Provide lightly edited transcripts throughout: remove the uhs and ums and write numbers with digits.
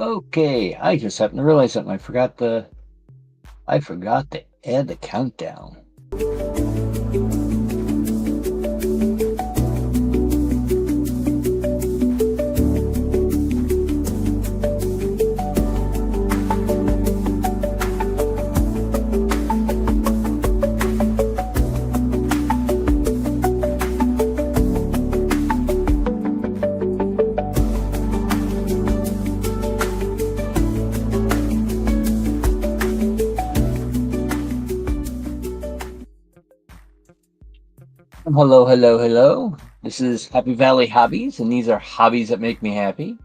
Okay, I just happened to realize something. I forgot to add the countdown. Hello, hello, hello. This is Happy Valley Hobbies, and these are hobbies that make me happy.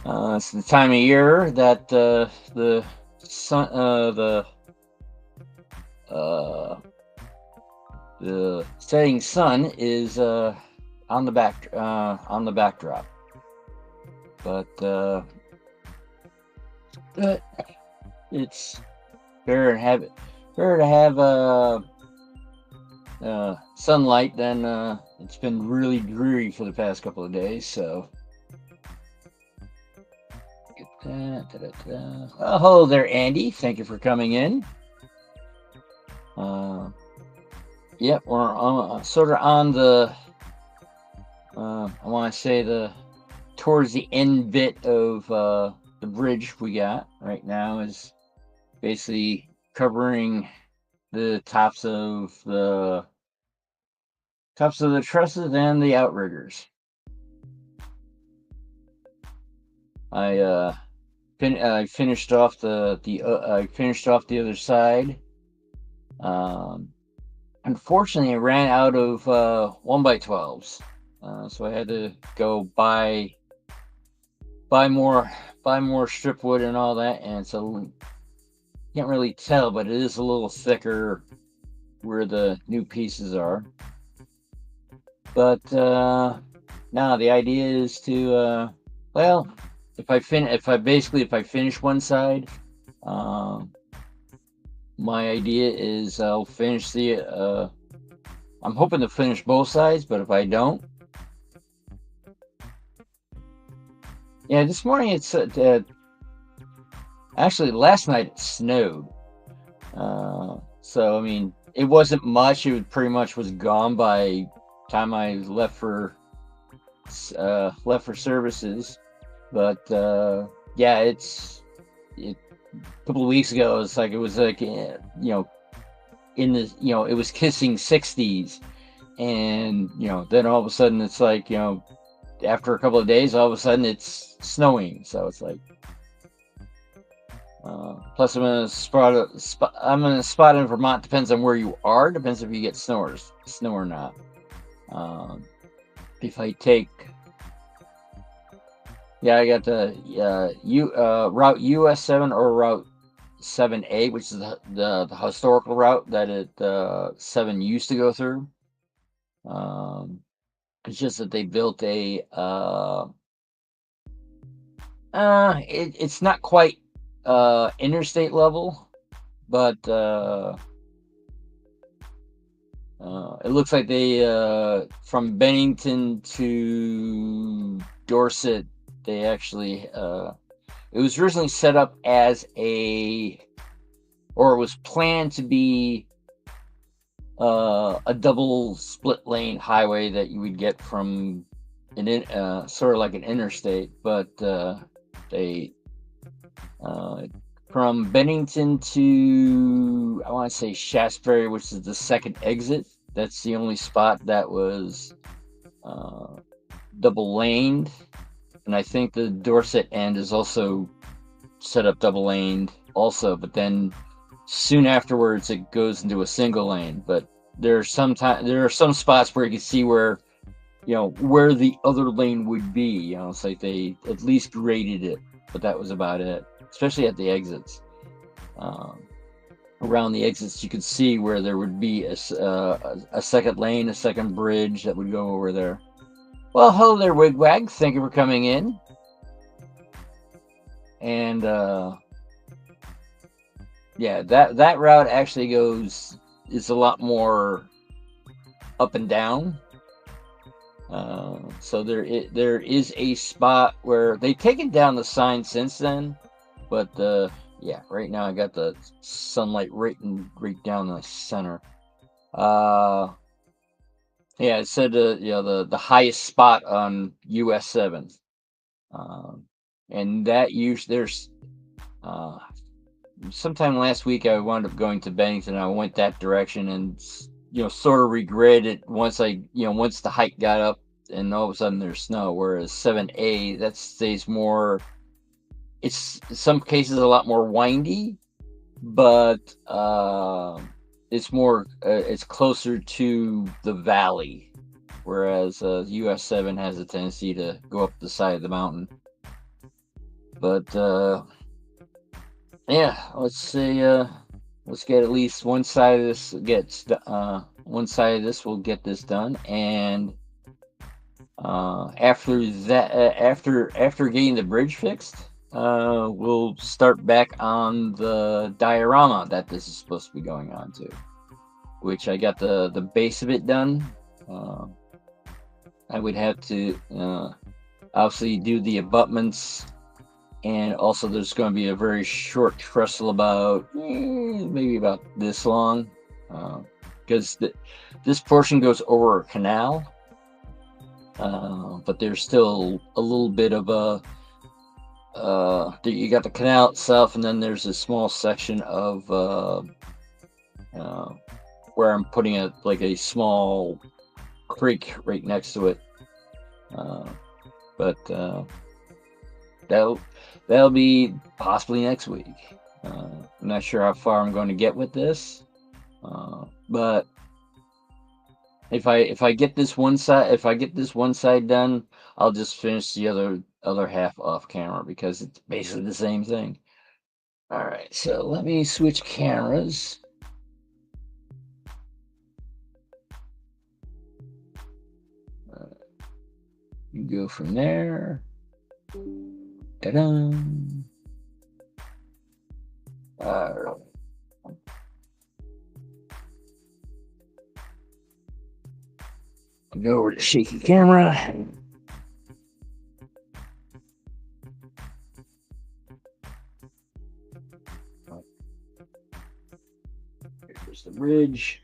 It's the time of year that the sun, uh, the setting sun is on the backdrop. But but it's better to have sunlight than it's been really dreary for the past couple of days. So get that. Oh, hello there, Andy. Thank you for coming in. Yep, we're sort of on the. I want to say towards the end bit of the bridge we got right now is basically covering the tops of the trusses and the outriggers. I finished off I finished off the other side. Unfortunately, I ran out of 1x12s, so I had to go buy more strip wood and all that, and so can't really tell, but it is a little thicker where the new pieces are. But now the idea is to well, if I finish one side, my idea is I'll finish the I'm hoping to finish both sides, but if I don't, yeah, this morning it's actually last night it snowed. So I mean, it wasn't much. It pretty much was gone by time I left for services. But yeah, a couple of weeks ago, it was like in the it was kissing 60s, and then all of a sudden it's like after a couple of days, all of a sudden it's snowing. So it's like. Plus, I'm in a spot in Vermont. Depends on where you are. Depends if you get snow or not. If I take, yeah, I got the route US 7 or route 7A, which is the historical route that 7 used to go through. It's just that they built it's not quite interstate level, but it looks like they from Bennington to Dorset, they actually it was originally set up as it was planned to be a double split lane highway that you would get from sort of like an interstate, but they from Bennington to, I want to say, Shaftesbury, which is the second exit. That's the only spot that was double laned, and I think the Dorset end is also set up double laned also. But then soon afterwards, it goes into a single lane. But there are some spots where you can see where where the other lane would be. It's like they at least graded it, but that was about it. Especially at the exits. Around the exits, you could see where there would be a second lane, a second bridge that would go over there. Well, hello there, Wigwag. Thank you for coming in. And yeah, that route actually is a lot more up and down. So there is a spot where they've taken down the sign since then, but yeah, right now I got the sunlight right down the center. Uh, yeah, it said the highest spot on US 7, um, and that usually there's uh, sometime last week I wound up going to Bennington. I went that direction and sort of regretted it once the hike got up and all of a sudden there's snow. Whereas 7A that stays more. It's in some cases a lot more windy, but it's closer to the valley. Whereas US 7 has a tendency to go up the side of the mountain. But yeah, let's get at least one side of this one side of this will get this done, and after that, after getting the bridge fixed, we'll start back on the diorama that this is supposed to be going on to, which I got the base of it done. I would have to obviously do the abutments. And also, there's going to be a very short trestle about maybe about this long, because this portion goes over a canal, but there's still a little bit of you got the canal itself, and then there's a small section of where I'm putting a small creek right next to it, but that'll be possibly next week. I'm not sure how far I'm going to get with this, but if I get this one side done, I'll just finish the other half off camera because it's basically the same thing. All right, so let me switch cameras. You go from there. Ta-da! All right. Go over to shaky camera. Here's the bridge.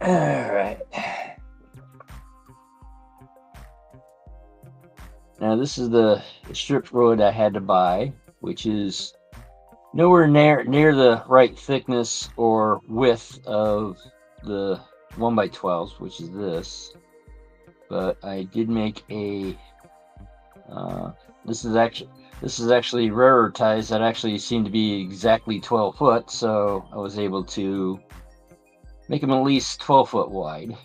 All right. Now this is the strip road I had to buy, which is nowhere near the right thickness or width of the 1x12s, which is this. But I did make a. This is actually rarer ties that actually seem to be exactly 12 foot, so I was able to make them at least 12 foot wide.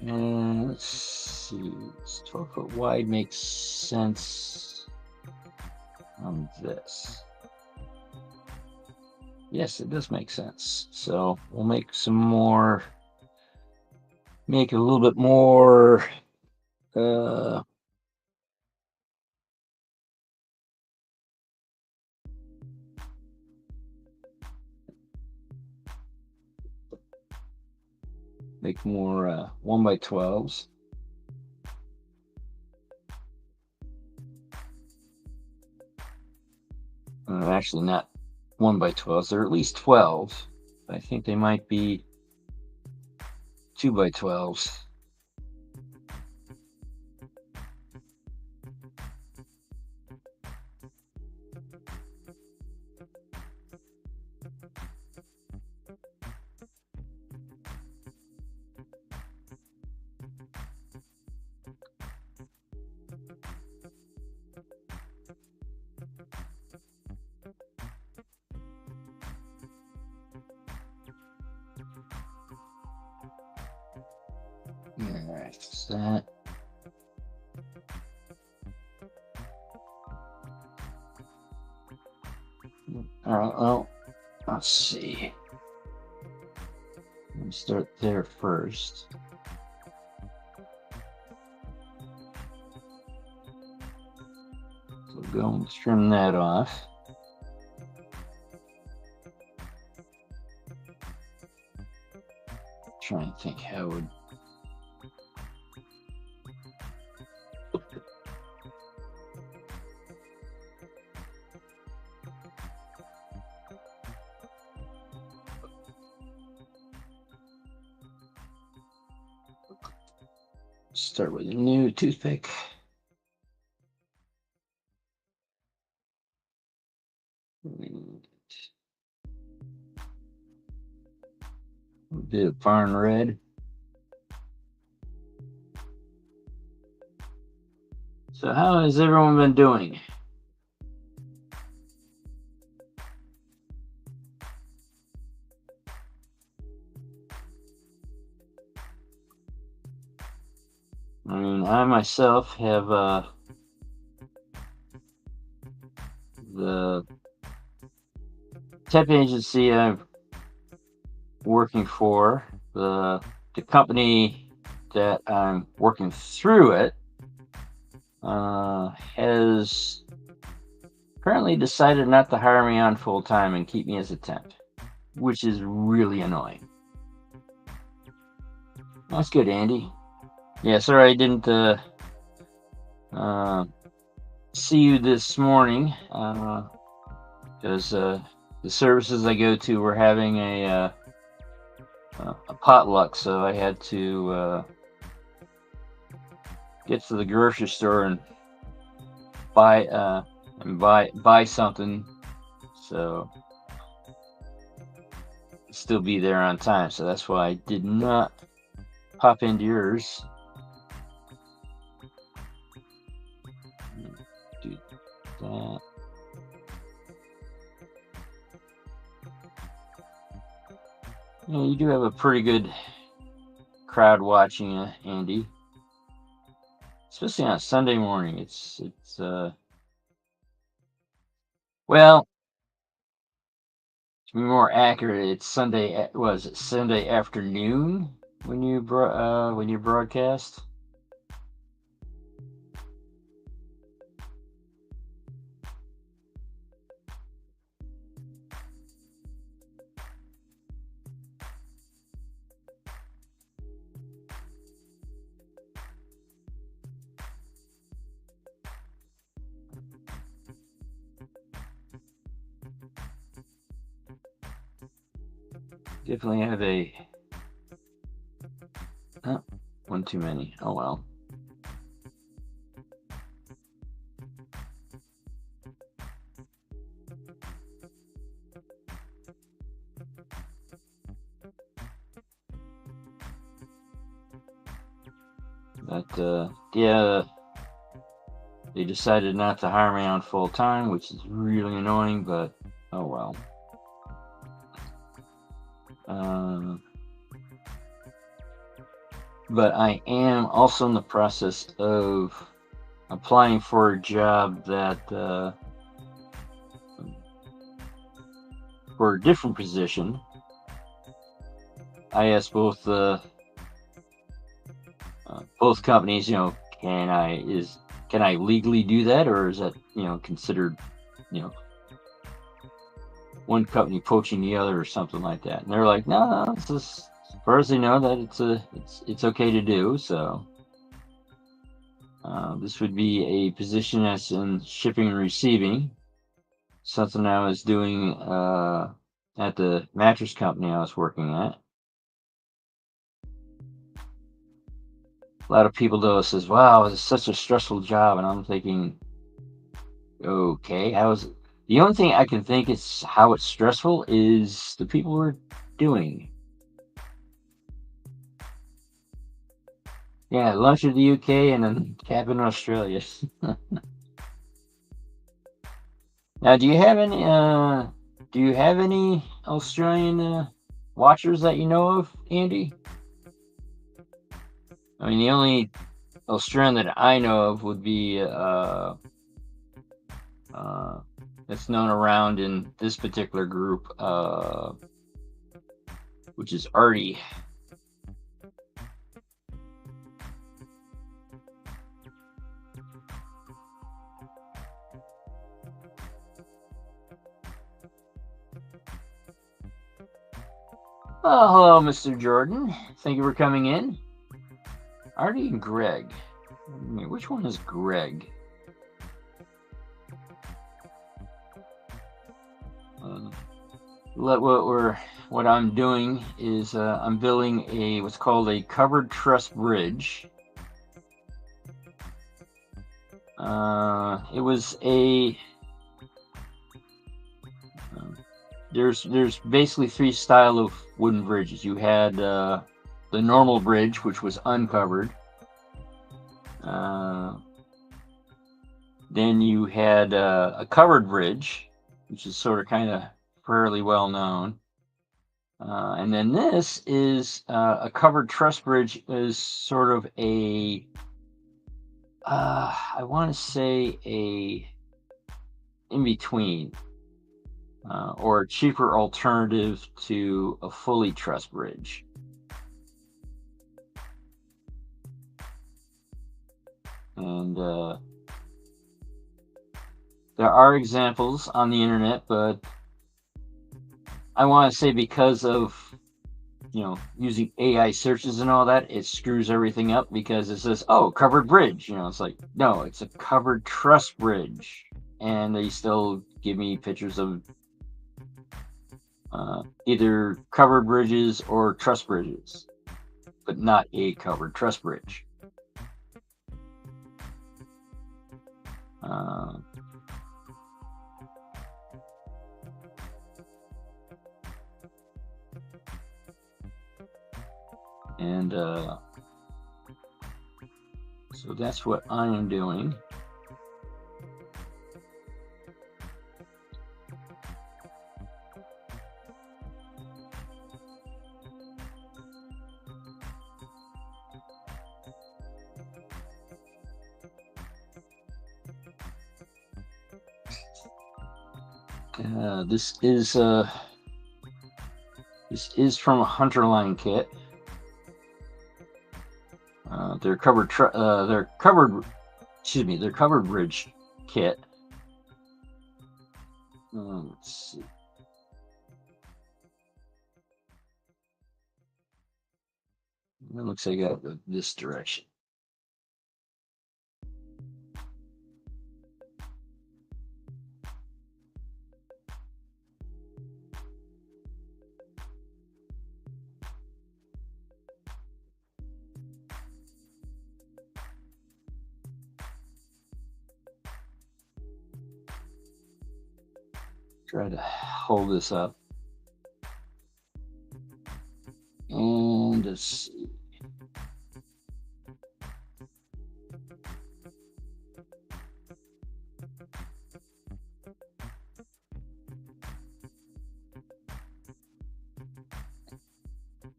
And let's see, 12 foot wide makes sense on this. Yes, it does make sense. So we'll make some more, make it a little bit more make more 1x12s. Actually, not 1x12s. They're at least 12. I think they might be 2x12s. Alright, so that. Alright, well, let's see. Start there first. So go and trim that off. Trying to think how would start with a new toothpick. A bit of barn red. So how has everyone been doing? I mean, I myself have the temp agency I'm working for, the company that I'm working through it has currently decided not to hire me on full time and keep me as a temp, which is really annoying. That's good, Andy. Yeah, sorry I didn't see you this morning because the services I go to were having a potluck, so I had to get to the grocery store and buy something, so still be there on time. So that's why I did not pop into yours. Do that. Yeah, you do have a pretty good crowd watching, Andy. Especially on Sunday morning. It's well, to be more accurate, it's Sunday. Was it Sunday afternoon when you broadcast? Definitely have one too many. Oh well. But yeah, they decided not to hire me on full time, which is really annoying. But oh well. But I am also in the process of applying for a job that for a different position. I asked both companies, can I legally do that, or is that considered one company poaching the other or something like that? And they're like, no, it's just, as far as they know, that it's okay to do. So this would be a position that's in shipping and receiving, something I was doing at the mattress company I was working at. A lot of people though says, "Wow, it's such a stressful job," and I'm thinking, okay, the only thing I can think is how it's stressful is the people we're doing. Yeah, lunch in the UK and then cab in Australia. Now, do you have any Australian watchers that you know of, Andy? I mean, the only Australian that I know of would be that's known around in this particular group, which is Artie. Oh, hello, Mr. Jordan. Thank you for coming in. Artie and Greg. Which one is Greg? What I'm doing is I'm building what's called a covered truss bridge. It was a there's basically three style of wooden bridges. You had the normal bridge, which was uncovered. Then you had a covered bridge, which is sort of kind of fairly well known. And then this is a covered truss bridge, is sort of I want to say a in between, or a cheaper alternative to a fully truss bridge. And there are examples on the internet, but I want to say because of using AI searches and all that, it screws everything up because it says, oh, covered bridge. It's like, no, it's a covered truss bridge. And they still give me pictures of either covered bridges or truss bridges, but not a covered truss bridge. And so that's what I am doing. This is from a Hunterline kit. Their covered bridge kit. Let's see. It looks like I gotta go this direction. Try to hold this up. And let's see.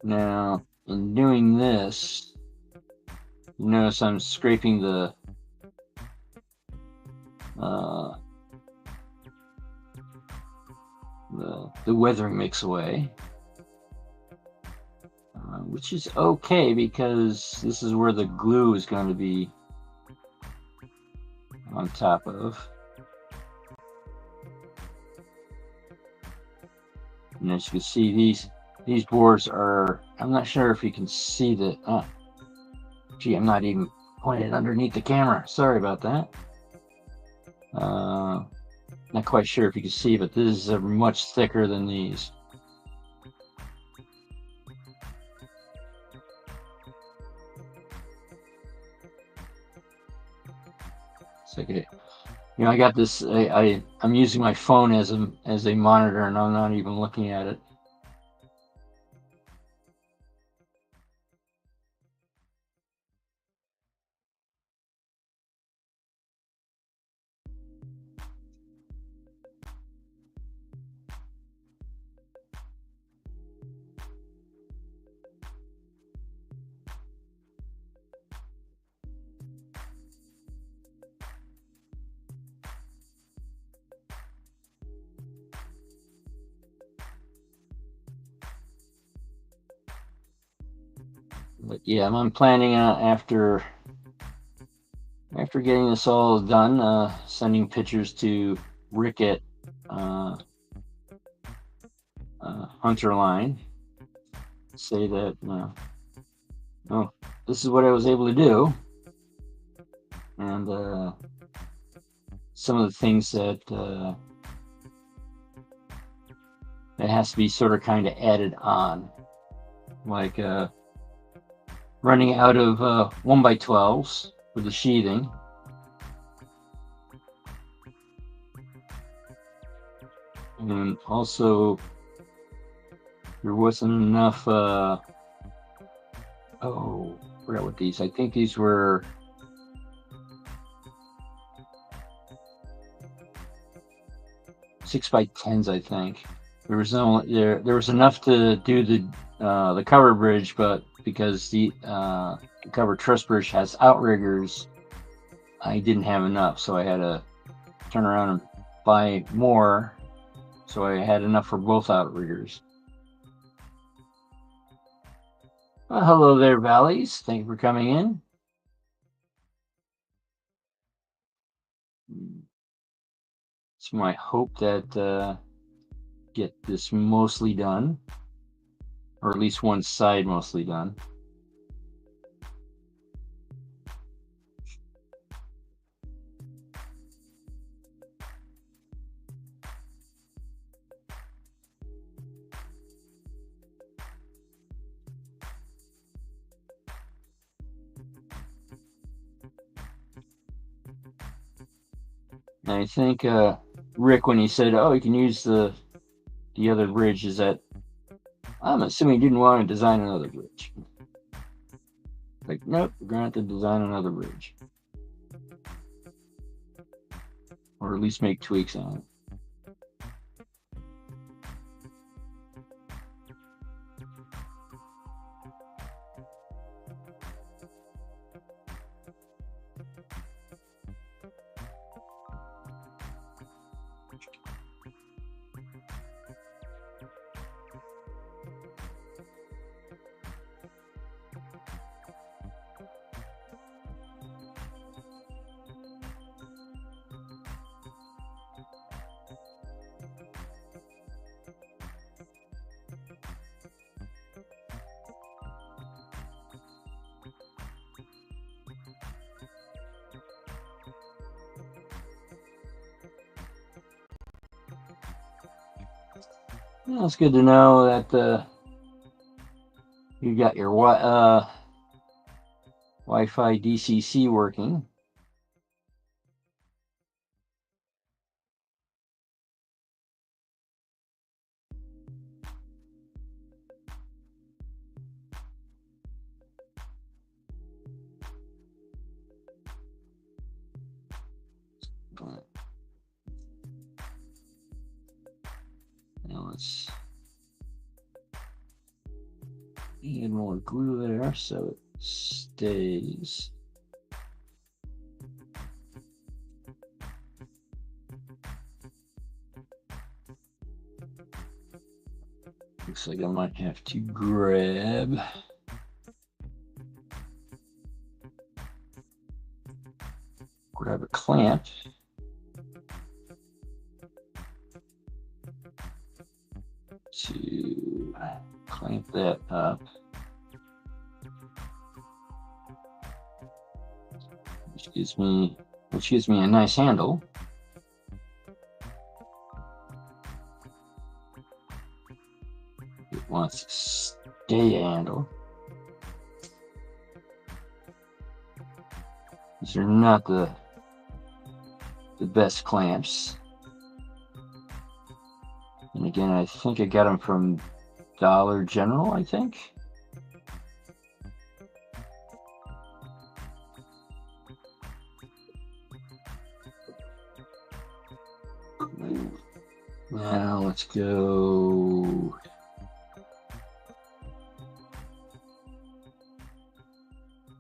Now, in doing this, you notice I'm scraping the weathering mix away, which is okay because this is where the glue is going to be on top of. And as you can see, these boards are, I'm not sure if you can see the, gee, I'm not even pointed underneath the camera. Sorry about that. Not quite sure if you can see, but this is much thicker than these. It's like I got this. I'm using my phone as a monitor, and I'm not even looking at it. But yeah, I'm planning after getting this all done, sending pictures to Rick at Hunterline, say that, oh, this is what I was able to do, and some of the things that that has to be sort of kind of added on, like running out of 1x12s with the sheathing. And also, there wasn't enough, oh, I forgot what these, I think these were 6x10s, I think. There was was enough to do the cover bridge, but because the cover truss bridge has outriggers, I didn't have enough, so I had to turn around and buy more, so I had enough for both outriggers. Well, hello there, Valleys. Thank you for coming in. It's my hope that get this mostly done, or at least one side mostly done. And I think Rick, when he said, "Oh, you can use the other bridge," is that I'm assuming he didn't want to design another bridge. Like, nope, we're going to have to design another bridge, or at least make tweaks on it. Well, it's good to know that you got your Wi-Fi DCC working. Now let's add more glue there so it stays. Looks like I might have to grab a clamp to clamp that up, which gives me a nice handle. It wants to stay a handle. These are not the best clamps. And again, I think I got them from Dollar General, I think. Now let's go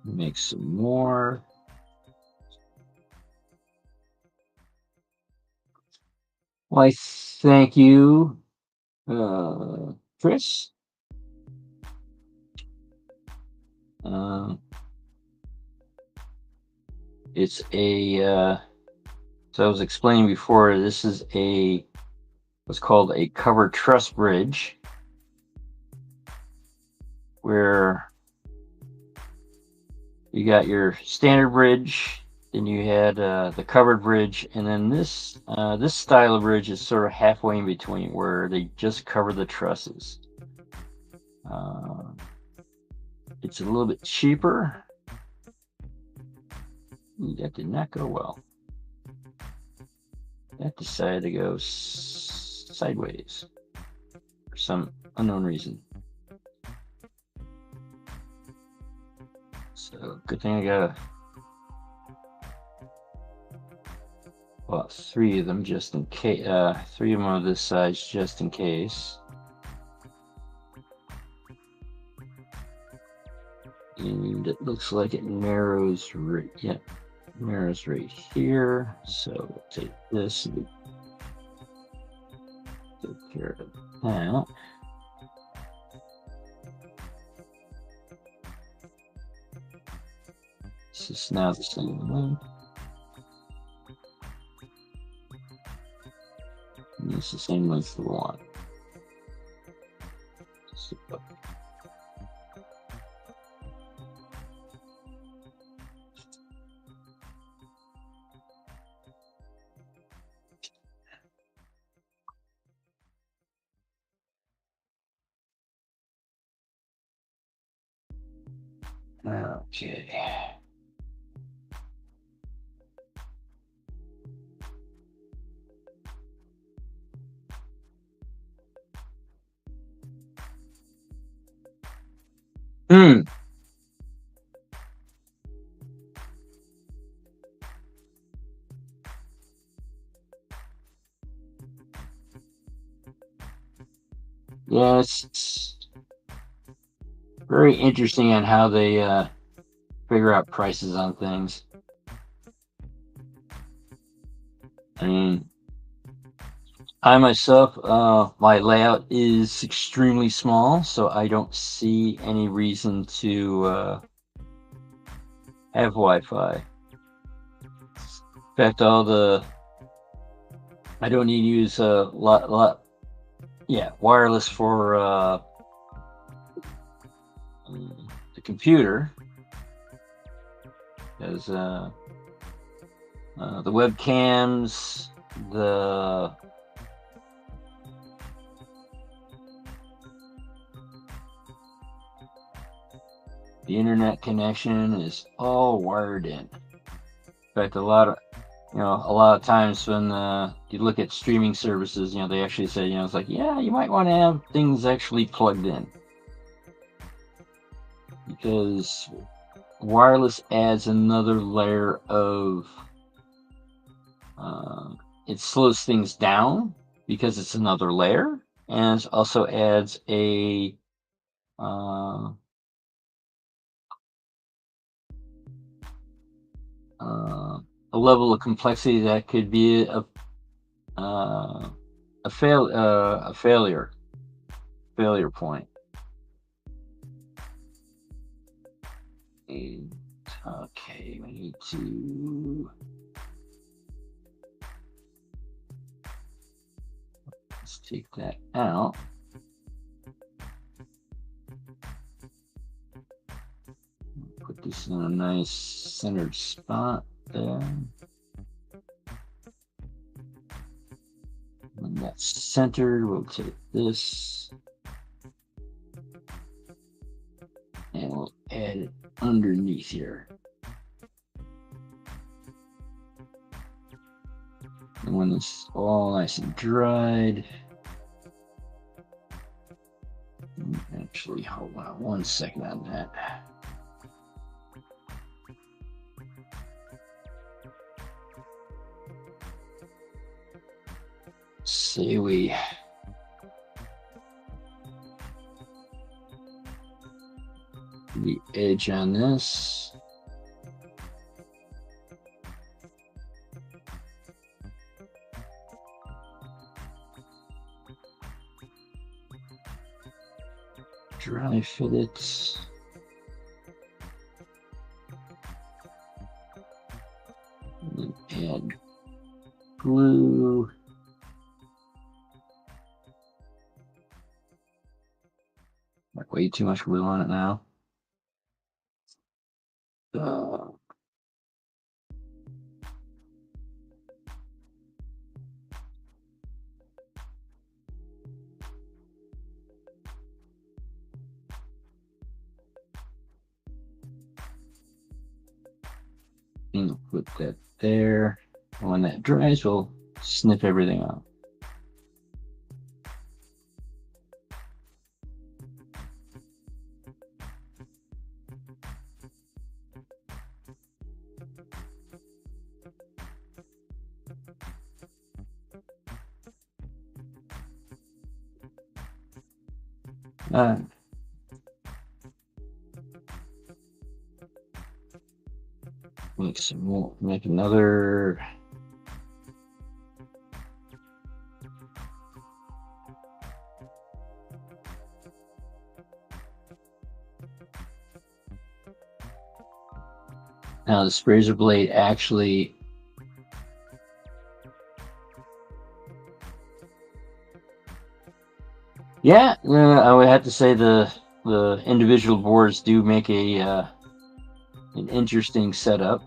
make some more. Why, thank you, Chris. It's a, so I was explaining before, this is what's called a cover truss bridge. where you got your standard bridge, then you had the covered bridge, and then this style of bridge is sort of halfway in between, where they just cover the trusses. It's a little bit cheaper. Ooh, that did not go well. That decided to go sideways for some unknown reason. So good thing I got well, 3 of them just in case. 3 of them are this size just in case. And it looks like it narrows right, yeah, narrows right here. So we'll take this and take care of that. This is now the same one. And it's the same length for one. So, okay. Hmm. Yeah, it's very interesting on how they figure out prices on things. I mean, I myself, my layout is extremely small, so I don't see any reason to have Wi-Fi. In fact, I don't need to use a lot, yeah, wireless for the computer, because the webcams, the internet connection is all wired in. In fact, a lot of times when you look at streaming services, they actually say, it's like, yeah, you might want to have things actually plugged in, because wireless adds another layer of it slows things down because it's another layer, and it also adds a level of complexity that could be a failure point. And, okay, we need to let's take that out. Put this in a nice centered spot there. When that's centered, we'll take this and we'll add it underneath here. And when it's all nice and dried, actually, hold on 1 second on that. Say we the edge on this. Dry fit it. And then add glue. way too much glue on it now. Put that there. And when that dries, we'll snip everything off. Make some more. Make another. Now the razor blade actually. Yeah, I would have to say the individual boards do make a an interesting setup.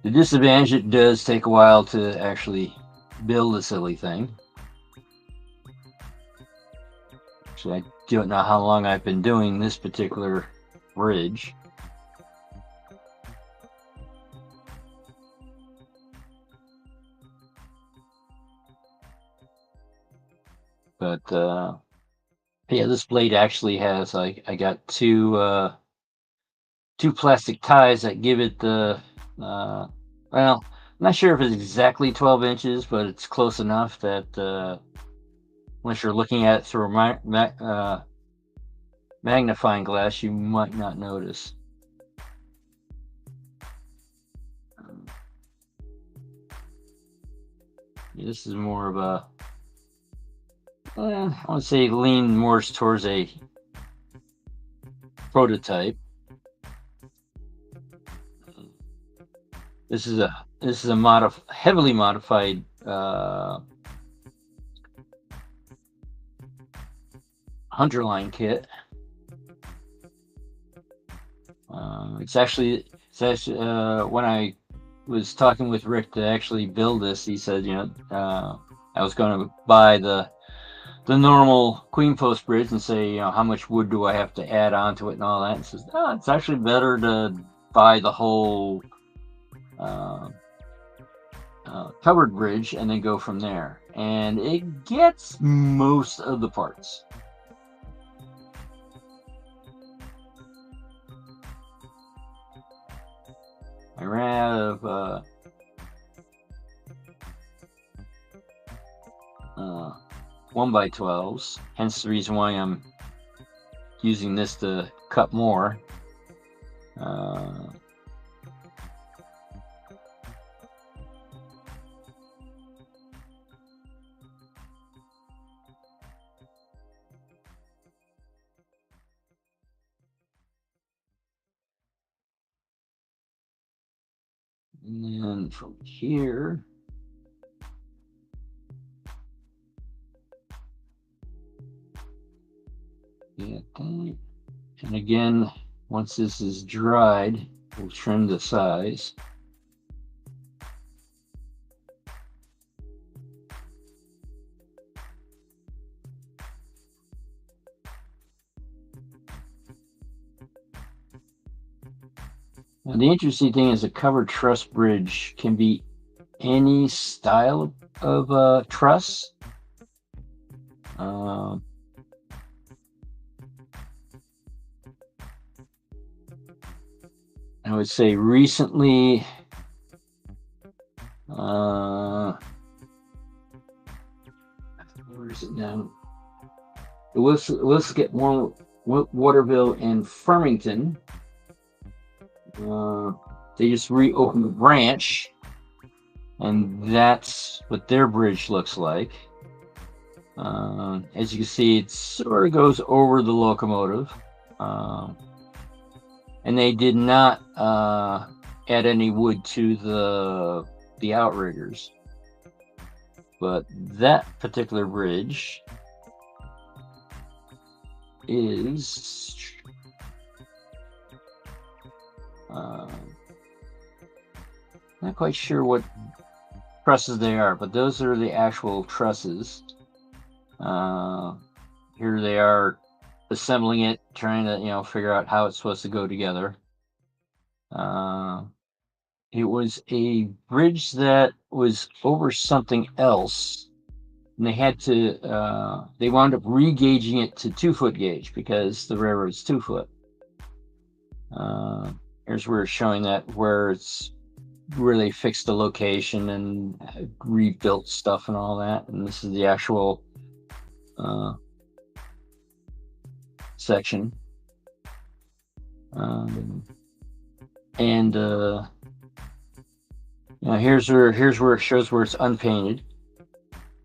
The disadvantage, it does take a while to actually build a silly thing. Actually, I don't know how long I've been doing this particular bridge. But yeah, this blade actually has, I got two plastic ties that give it the well, I'm not sure if it's exactly 12 inches, but it's close enough that unless you're looking at it through a magnifying glass, you might not notice. This is more of a, I would say, lean more towards a prototype. This is a heavily modified Hunterline kit. It's actually when I was talking with Rick to actually build this, he said, I was going to buy the normal Queen Post bridge and say, how much wood do I have to add onto it and all that. And says, it's actually better to buy the whole covered bridge and then go from there. And it gets most of the parts. I ran out of 1x12s, hence the reason why I'm using this to cut more. And then from here, and again, once this is dried, we'll trim the size. Now, the interesting thing is a covered truss bridge can be any style of truss. I would say recently, where is it now? Let's get more Waterville and Farmington. They just reopened the branch, and that's what their bridge looks like. As you can see, it sort of goes over the locomotive. And they did not add any wood to the outriggers. but that particular bridge is not quite sure what trusses they are, but those are the actual trusses. Here they are assembling it, trying to figure out how it's supposed to go together. It was a bridge that was over something else, and they had to they wound up re-gauging it to 2-foot gauge because the railroad's 2-foot. Here's where it's showing that where they fixed the location and rebuilt stuff and all that, and this is the actual section. And here's where it shows where it's unpainted.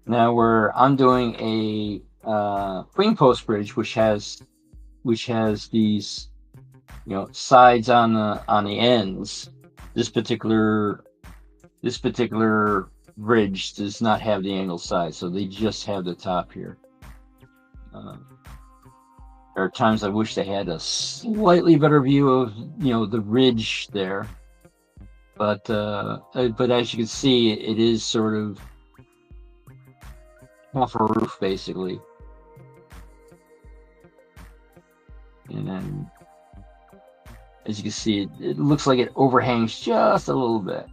Now I'm doing a queen post bridge, which has these sides on the ends. This particular bridge does not have the angled sides, so they just have the top here. There are times I wish they had a slightly better view of the ridge there, but as you can see, it is sort of half a roof basically, and then as you can see, it looks like it overhangs just a little bit.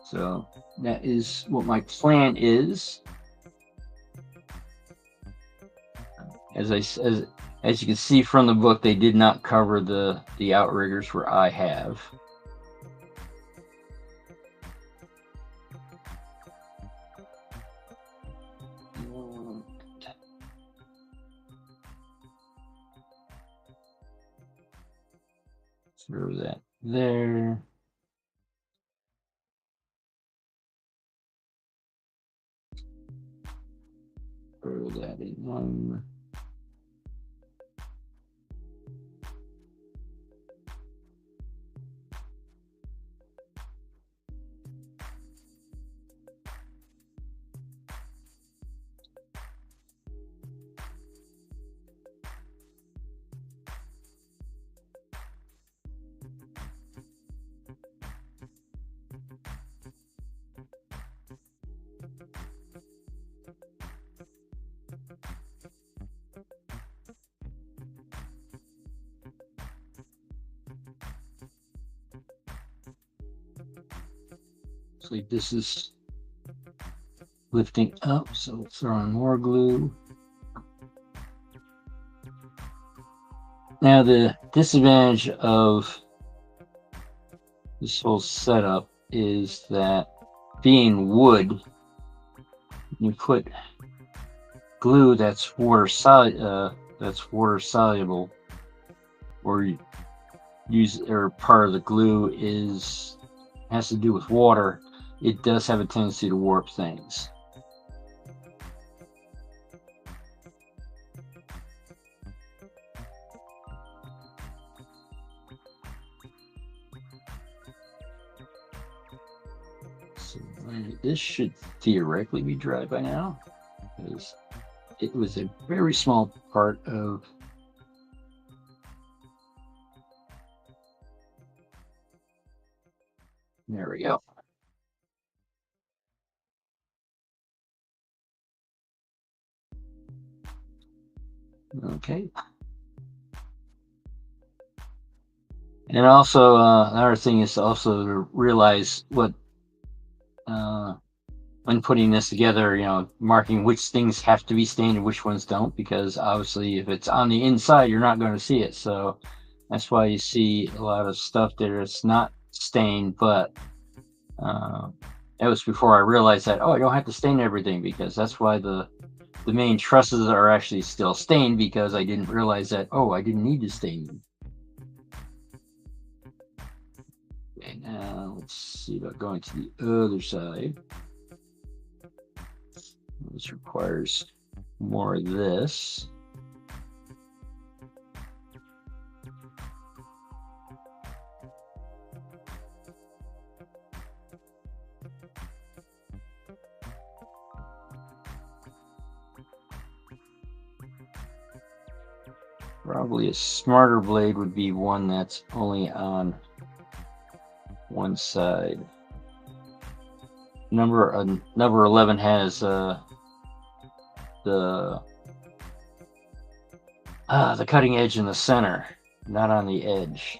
So that is what my plan is. As you can see from the book, they did not cover the outriggers where I have. Throw that there. Throw that in one. So this is lifting up, so we'll throw on more glue. Now the disadvantage of this whole setup is that being wood, you put glue that's water soluble, or part of the glue has to do with water. It does have a tendency to warp things. So this should theoretically be dry by now, because it was a very small part of there we go. Okay. And also, another thing is also to realize what, when putting this together, marking which things have to be stained and which ones don't, because obviously if it's on the inside, you're not going to see it. So that's why you see a lot of stuff there. It's not stained, but that was before I realized that, I don't have to stain everything, because that's why the main trusses are actually still stained, because I didn't realize that, I didn't need to stain them. Okay, now let's see about going to the other side. This requires more of this. Probably a smarter blade would be one that's only on one side. Number 11 has the cutting edge in the center, not on the edge.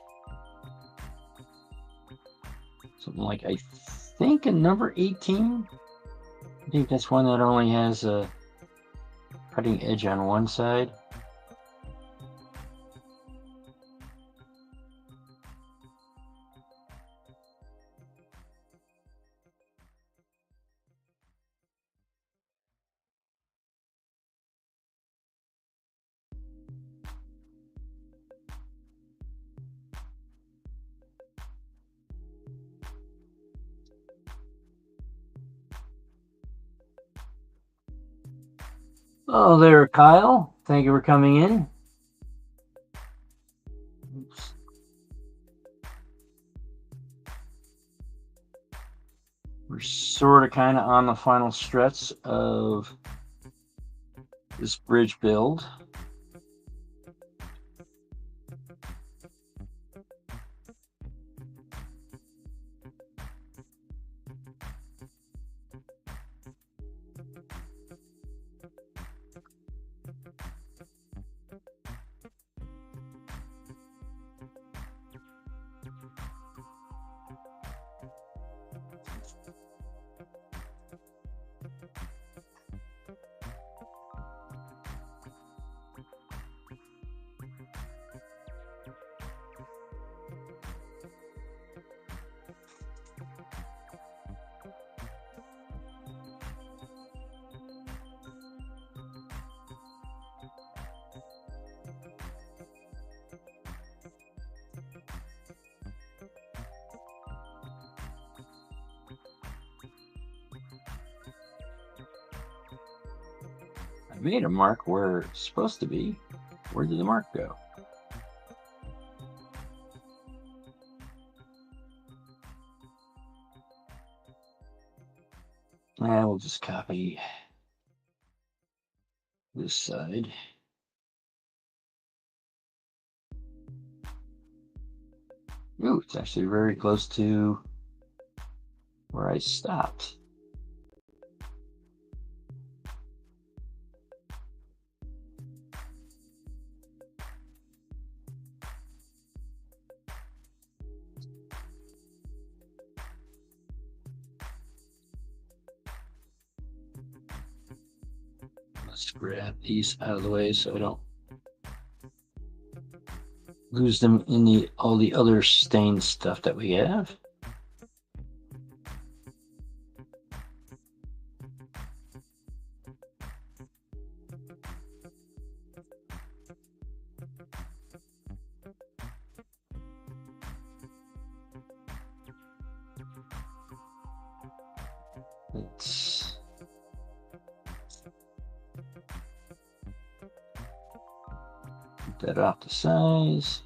Something like, I think a number 18. I think that's one that only has a cutting edge on one side. Oh, there, Kyle. Thank you for coming in. Oops. We're sort of kind of on the final stretch of this bridge build. I made a mark where it's supposed to be. Where did the mark go? We'll just copy this side. Ooh, it's actually very close to where I stopped. Let's grab these out of the way so I don't lose them in all the other stained stuff that we have. Let's get that off the size.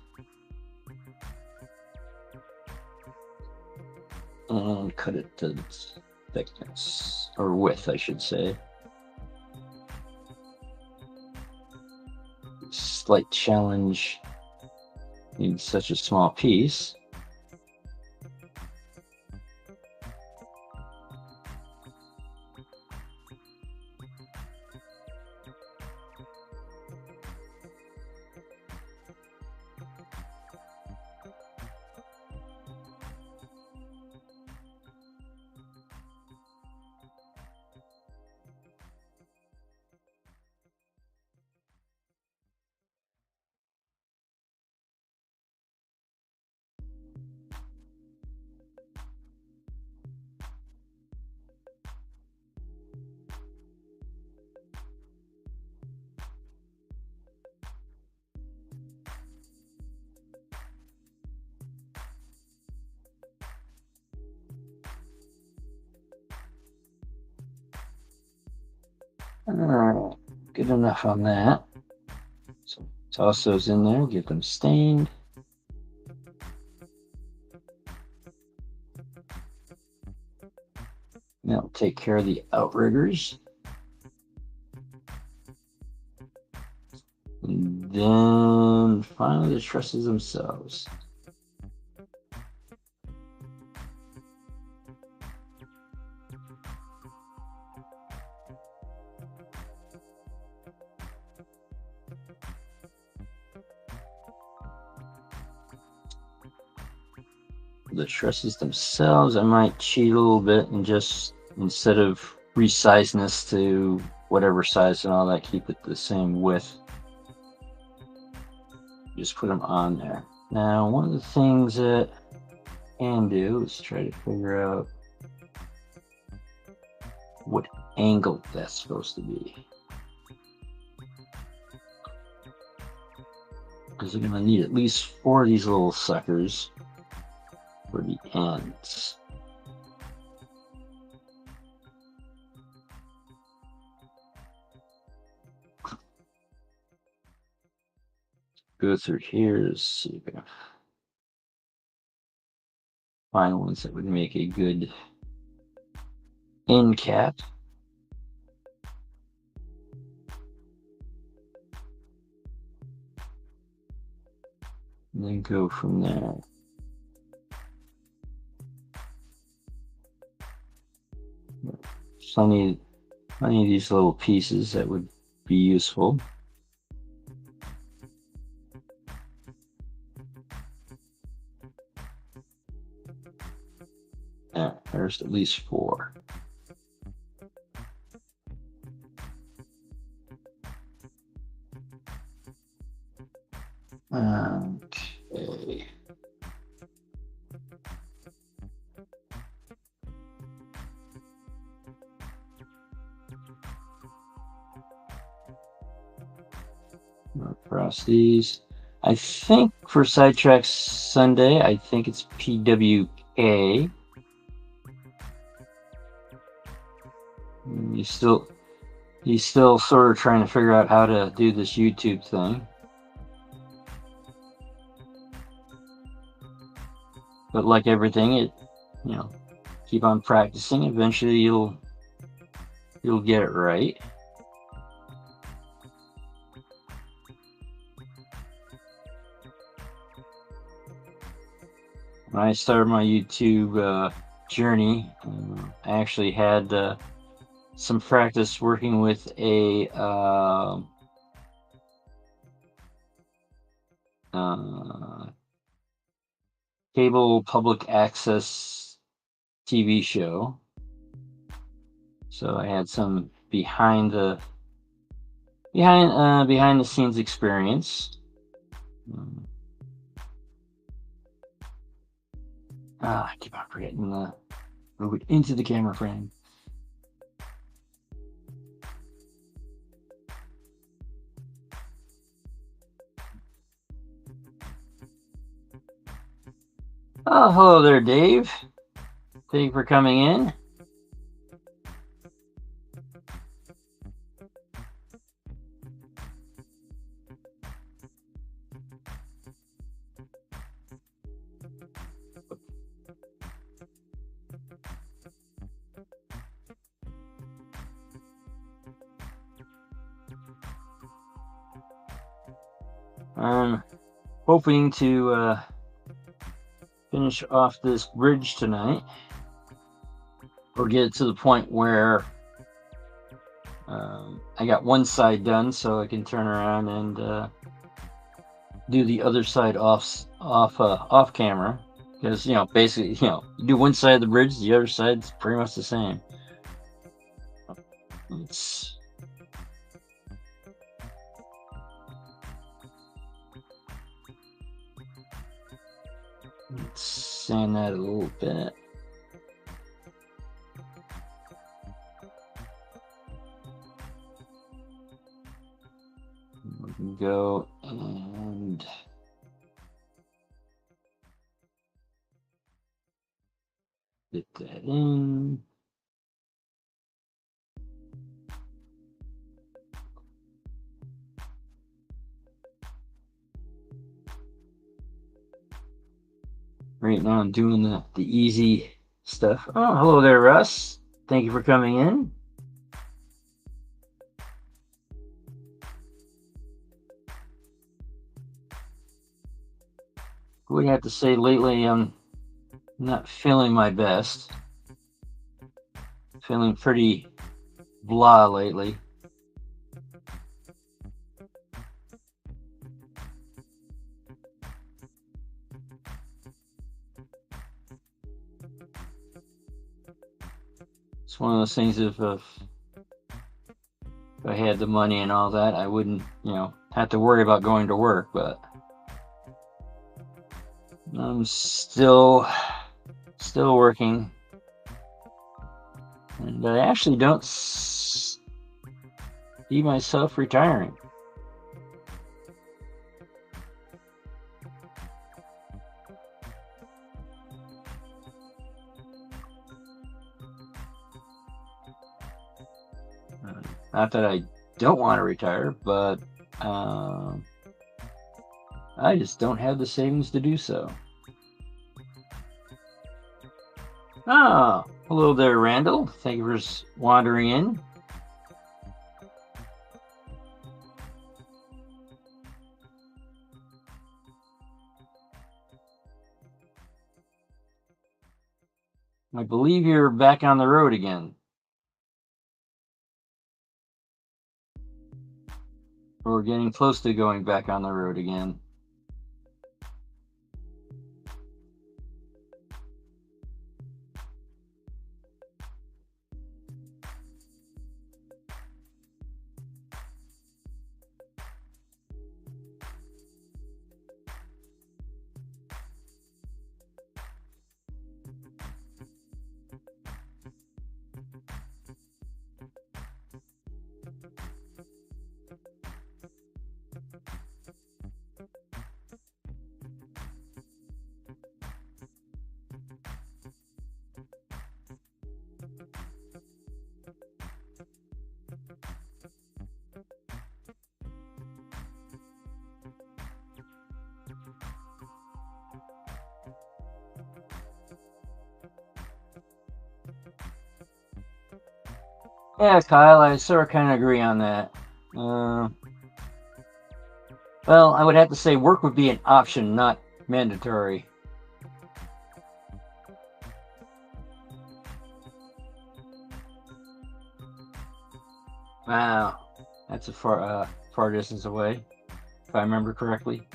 And cut it to its thickness, or width, I should say. Slight challenge in such a small piece. All right, good enough on that. So toss those in there, get them stained. Now take care of the outriggers. And then And finally, the trusses themselves. The trusses themselves, I might cheat a little bit and just, instead of resizing this to whatever size and all that, keep it the same width. Just put them on there. Now, one of the things that I can do is try to figure out what angle that's supposed to be. Because we're going to need at least 4 of these little suckers for the ends. Go through here to see if I can find ones that would make a good end cap. And then go from there. Plenty of these little pieces that would be useful. There's at least 4. Okay. Across these. I think for Sidetrack Sunday, I think it's PWK. He's still sort of trying to figure out how to do this YouTube thing. But like everything, keep on practicing. Eventually, you'll get it right. When I started my YouTube journey, I actually had some practice working with a cable public access TV show. So I had some behind the scenes experience. I keep on forgetting to move it into the camera frame. Oh, hello there, Dave. Thank you for coming in. I'm hoping to finish off this bridge tonight, or get it to the point where I got one side done, so I can turn around and do the other side off camera. Because basically, you do one side of the bridge, the other side's pretty much the same. Let's sand that a little bit. We can go and get that in. Right now I'm doing the easy stuff. Oh, hello there, Russ. Thank you for coming in. would have to say lately I'm not feeling my best. Feeling pretty blah lately. It's one of those things if I had the money and all that, I wouldn't, have to worry about going to work, but I'm still working. And I actually don't see myself retiring. Not that I don't want to retire, but I just don't have the savings to do so. Oh, hello there, Randall. Thank you for wandering in. I believe you're back on the road again. Or getting close to going back on the road again. Yeah, Kyle, I sort of kind of agree on that. Well, I would have to say work would be an option, not mandatory. Wow, that's a far distance away, if I remember correctly.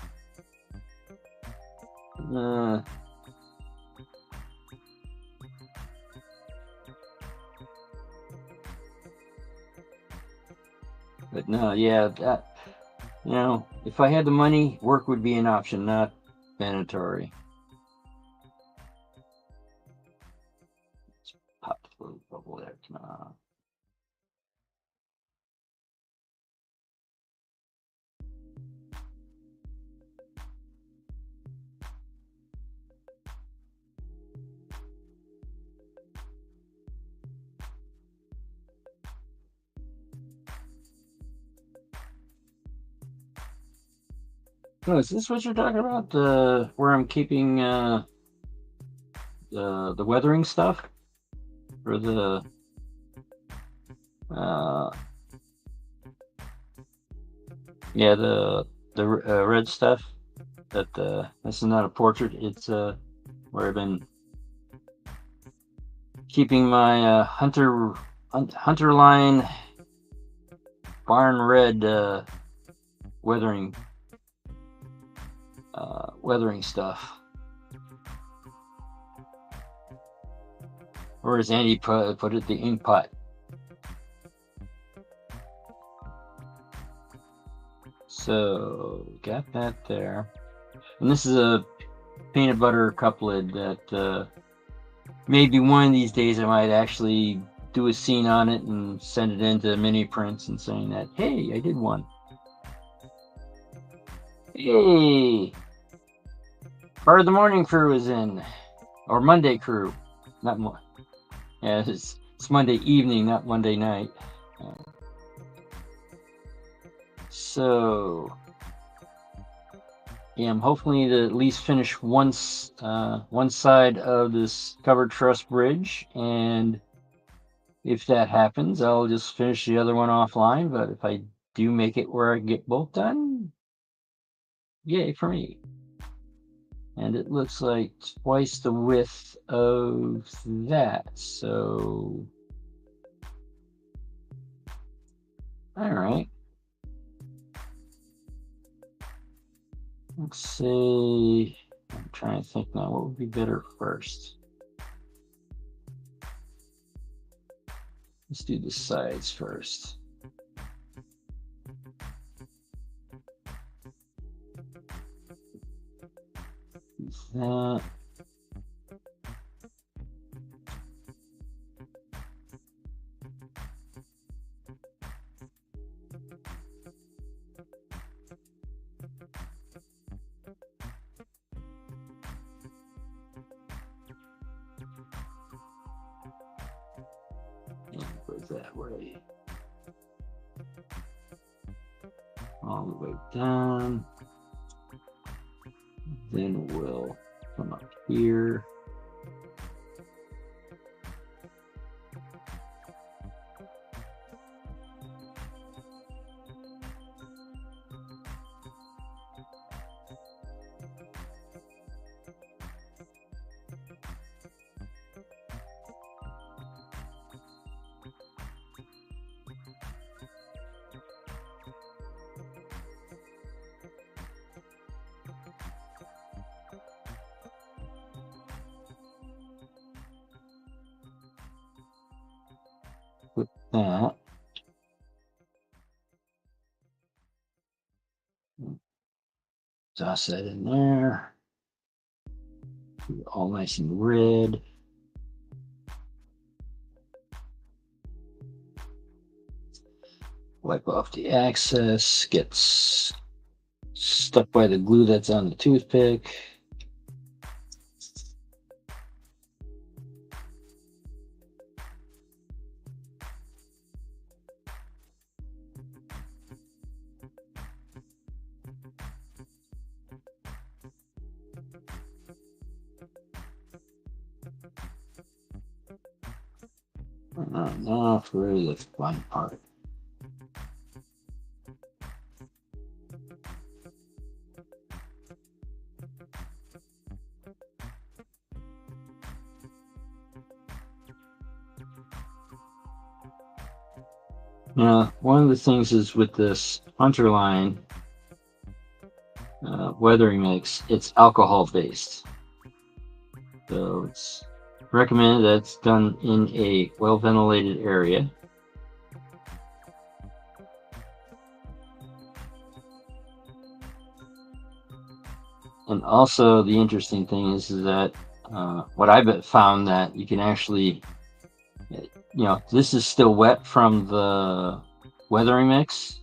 But no, yeah, that, if I had the money, work would be an option, not mandatory. Let's pop the little bubble there. Come on. Oh, is this what you're talking about? Where I'm keeping the weathering stuff for the yeah, the red stuff. That this is not a portrait. It's where I've been keeping my hunter line barn red weathering stuff. Or as Andy put it, the ink pot. So got that there. And this is a peanut butter cup lid that maybe one of these days I might actually do a scene on it and send it into mini prints and saying that, hey, I did one. Hey, part of the morning crew is in, or Monday crew, not more. Yeah, it's Monday evening, not Monday night. So yeah, I'm hopefully to at least finish one side of this covered truss bridge, and if that happens, I'll just finish the other one offline. But if I do make it where I get both done, yay for me. And it looks like twice the width of that. So, all right. Let's see. I'm trying to think now. What would be better first? Let's do the sides first. That. Goes that way. All the way down. Then we'll come up here. Put that. Toss that in there. All nice and red. Wipe off the excess. Gets stuck by the glue that's on the toothpick. Now for the fun part. Now, one of the things is with this Hunter line weathering mix, it's alcohol based. So it's recommended that it's done in a well ventilated area. And also the interesting thing is that what I've found that you can actually, this is still wet from the weathering mix,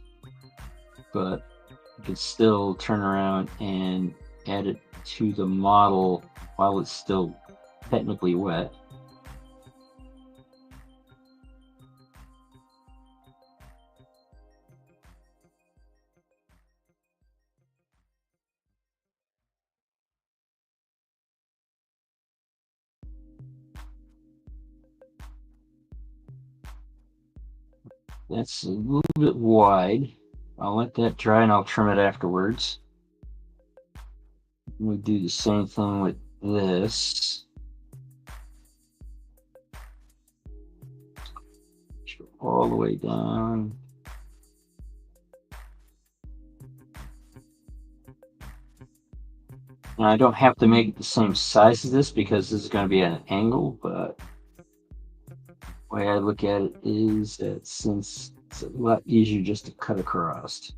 but you can still turn around and add it to the model while it's still technically wet. That's a little bit wide. I'll let that dry and I'll trim it afterwards. We do the same thing with this. All the way down. Now I don't have to make it the same size as this because this is going to be at an angle, but the way I look at it is that since it's a lot easier just to cut across.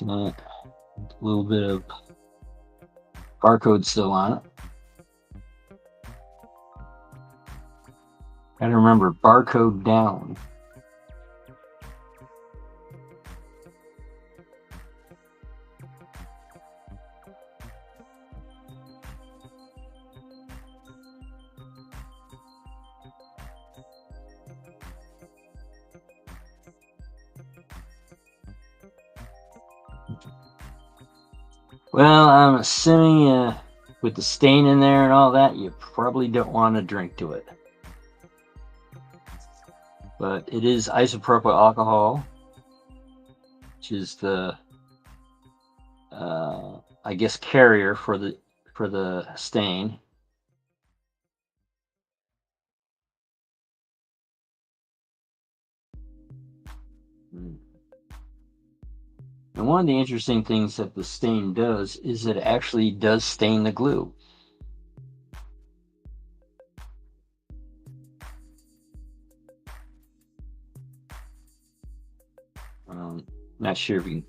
A little bit of barcode still on it. Gotta remember, barcode down. Well, I'm assuming with the stain in there and all that, you probably don't want to drink to it. But it is isopropyl alcohol, which is the I guess carrier for the stain. And one of the interesting things that the stain does is it actually does stain the glue. Not sure if you can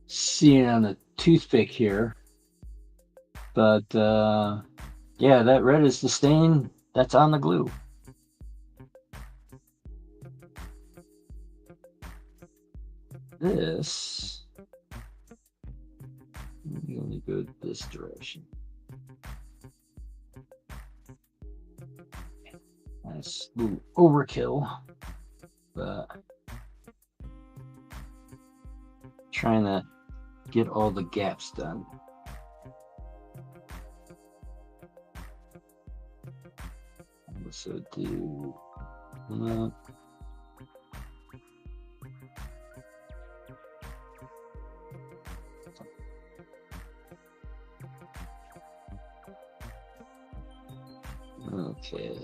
see it on the toothpick here, but yeah, that red is the stain that's on the glue. This, let me go this direction. That's a little overkill, but trying to get all the gaps done. So do that. Okay.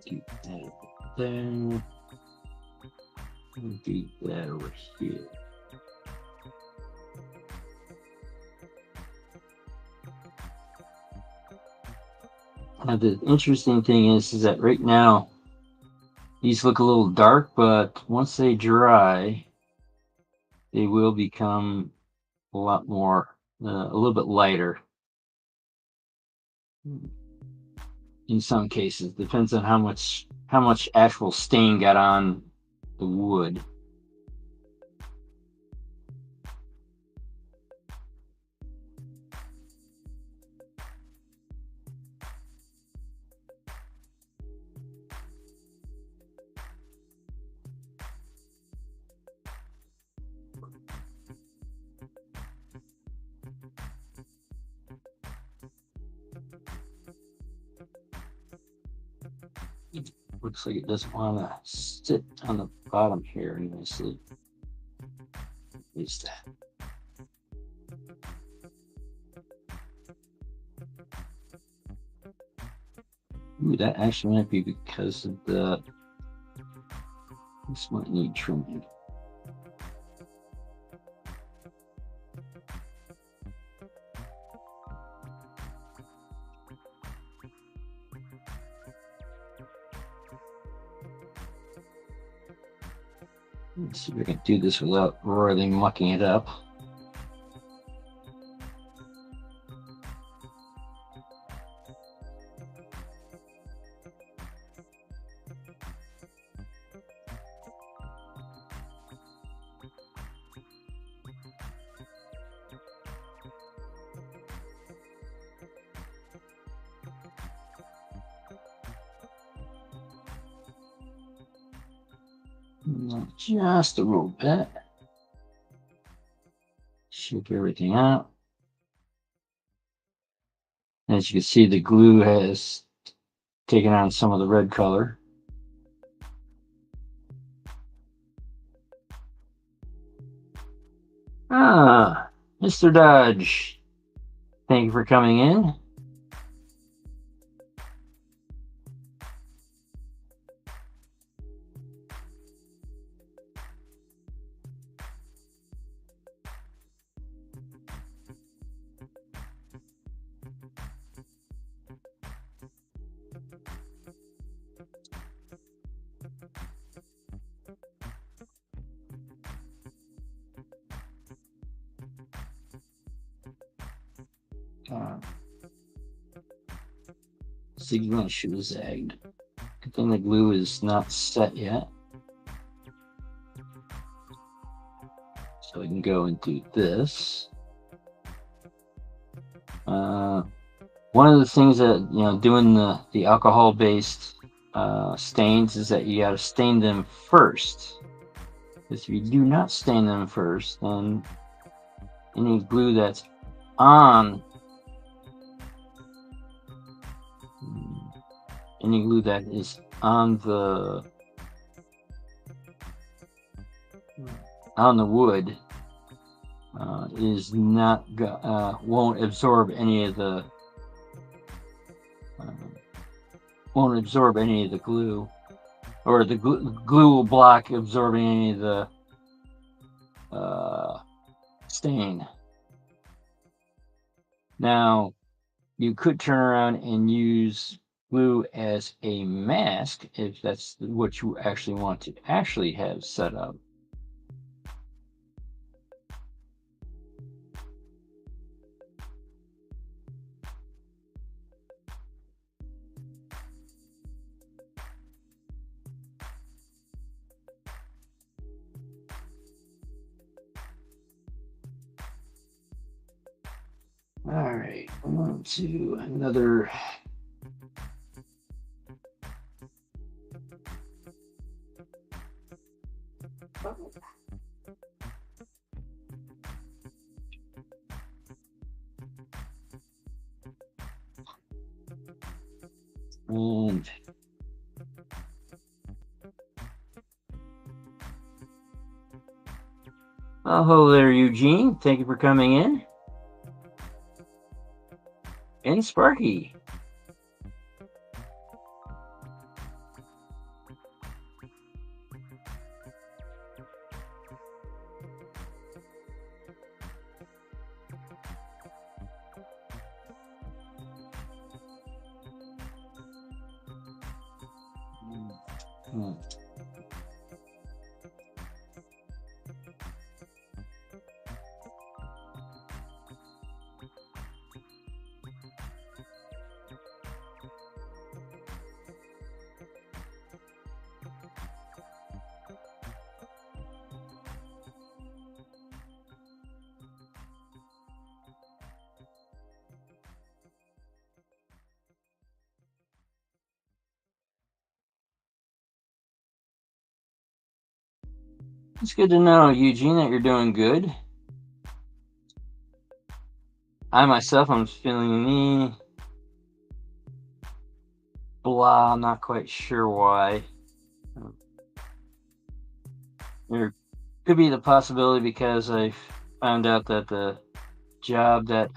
Do that there. Do that over here. Now the interesting thing is that right now these look a little dark, but once they dry, they will become a lot more, a little bit lighter. In some cases, depends on how much actual stain got on the wood. Looks like it doesn't want to sit on the bottom here nicely. At least that. Ooh, that actually might be because of the. This might need trimming. Let's see if we can do this without royally mucking it up. Just a little bit. Shake everything out. As you can see, the glue has taken on some of the red color. Ah, Mr. Dodge, thank you for coming in. Signal should have zagged. Good thing the glue is not set yet. So I can go and do this. One of the things that, you know, doing the alcohol-based stains is that you got to stain them first. Because if you do not stain them first, then any glue that's on any glue that is on the wood is not won't absorb any of the glue, or the glue will block absorbing any of the stain. Now, you could turn around and use glue as a mask if that's what you actually want to actually have set up. All right, on to another. And oh, hello there, Eugene. Thank you for coming in. And Sparky. It's good to know, Eugene, that you're doing good. I myself, I'm feeling blah. I'm not quite sure why. There could be the possibility because I found out that the job that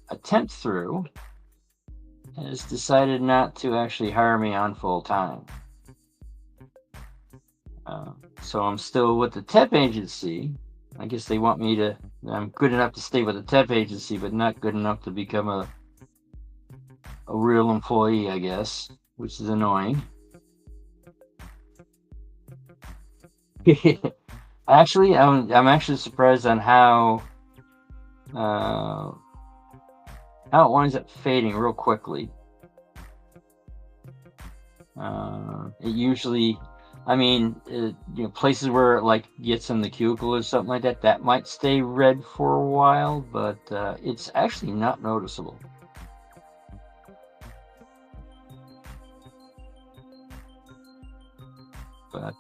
attempt through has decided not to actually hire me on full time. So I'm still with the temp agency. I guess they want me to. I'm good enough to stay with the temp agency, but not good enough to become a real employee, I guess, which is annoying. Actually, I'm actually surprised on how it winds up fading real quickly. It usually, places where it like gets in the cuticle or something like that, that might stay red for a while, but it's actually not noticeable. But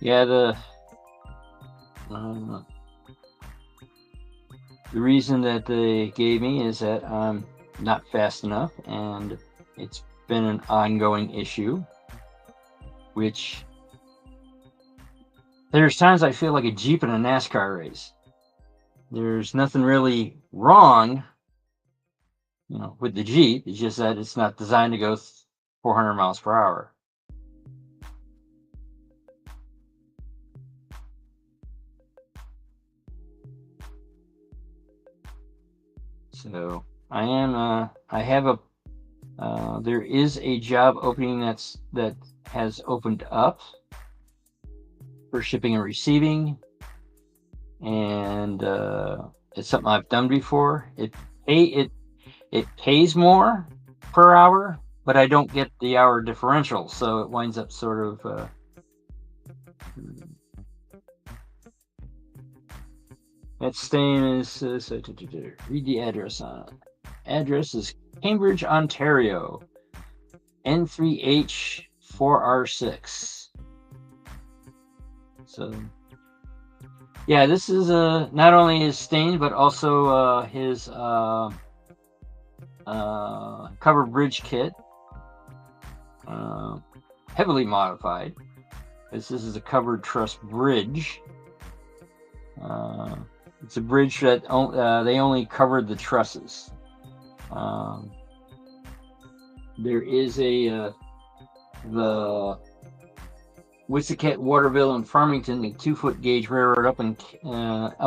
yeah, the reason that they gave me is that I'm not fast enough, and it's been an ongoing issue, which there's times I feel like a Jeep in a NASCAR race. There's nothing really wrong, with the Jeep. It's just that it's not designed to go 400 miles per hour. So there is a job opening that has opened up for shipping and receiving, and it's something I've done before. It pays more per hour, but I don't get the hour differential, so it winds up sort of that stain is read the address on it. Address is Cambridge, Ontario. N3H4R6. So yeah, this is not only his stain, but also his cover bridge kit, heavily modified. This is a covered truss bridge. It's a bridge that they only covered the trusses. There is the Wissahickon, Waterville, and Farmington, the 2-foot gauge railroad up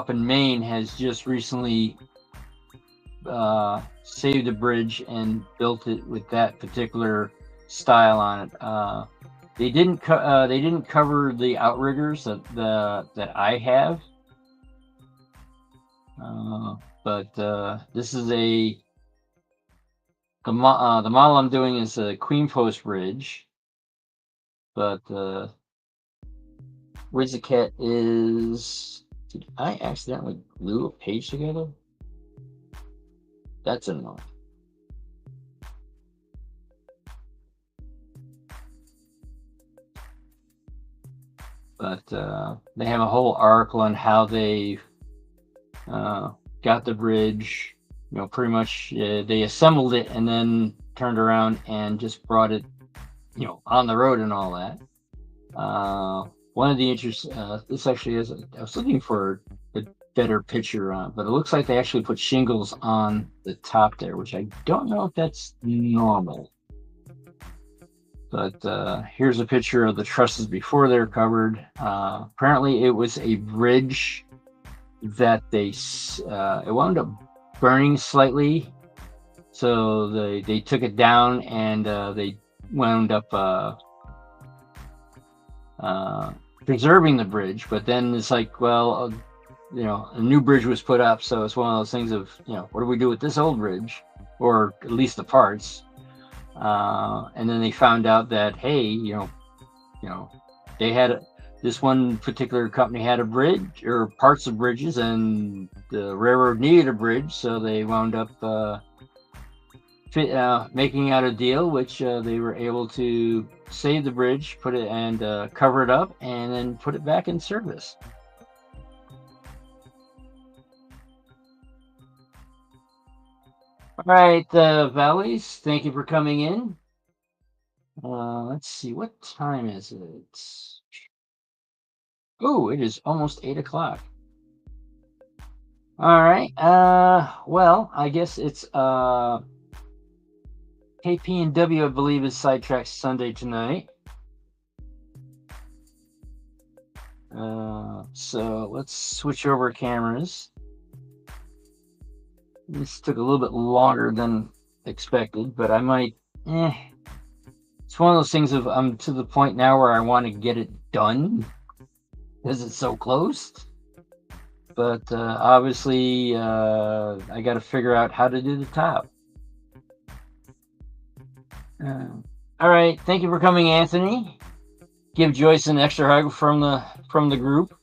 in Maine, has just recently saved a bridge and built it with that particular style on it. They didn't cover the outriggers that I have, but this is the model I'm doing is a Queen Post bridge, but Wissahickon is. Did I accidentally glue a page together? That's annoying. But they have a whole article on how they got the bridge. Pretty much they assembled it and then turned around and just brought it, on the road and all that. One of the interests, this actually is. I was looking for a better picture on, but it looks like they actually put shingles on the top there, which I don't know if that's normal. But here's a picture of the trusses before they're covered. Apparently, it was a bridge that it wound up burning slightly, so they took it down and they wound up preserving the bridge. But then it's like, well, a new bridge was put up, so it's one of those things of, what do we do with this old bridge, or at least the parts? And then they found out that, hey, they had this one particular company had a bridge or parts of bridges, and the railroad needed a bridge, so they wound up making out a deal, which they were able to save the bridge, put it and cover it up, and then put it back in service. All right, Valleys, thank you for coming in. Let's see, what time is it? Oh, it is almost 8 o'clock. All right. Well, I guess it's KP&W, I believe, is Sidetrack Sunday tonight. So let's switch over cameras. This took a little bit longer than expected, but I might. It's one of those things of I'm to the point now where I want to get it done because it's so close. But obviously, I got to figure out how to do the top. All right, thank you for coming, Anthony. Give Joyce an extra hug from the group.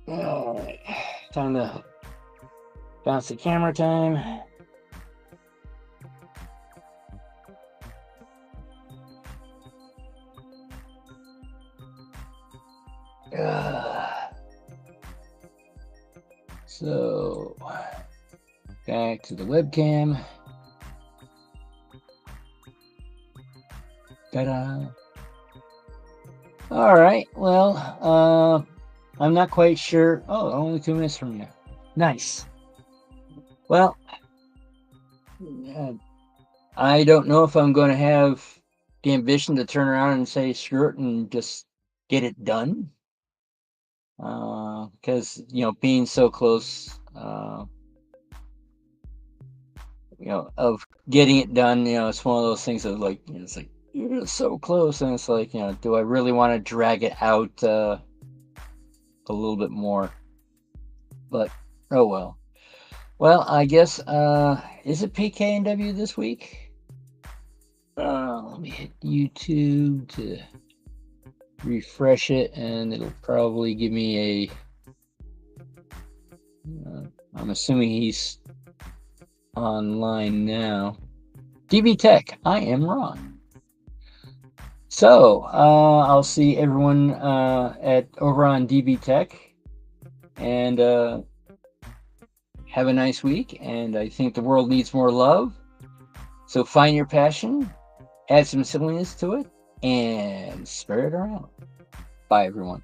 All right, time to bounce the camera time. So back to the webcam. Ta-da. All right, well, I'm not quite sure. Oh, only 2 minutes from now. Nice. Well, I don't know if I'm going to have the ambition to turn around and say screw it and just get it done. Because, being so close, of getting it done, it's one of those things of like, it's like, you're so close. And it's like, do I really want to drag it out a little bit more? But, oh well. Well, I guess, is it PK&W this week? Let me hit YouTube to refresh it, and it'll probably give me a. I'm assuming he's online now. DB Tech, I am wrong. So I'll see everyone at over on DB Tech, and have a nice week. And I think the world needs more love. So find your passion, add some silliness to it, and spread it around. Bye, everyone.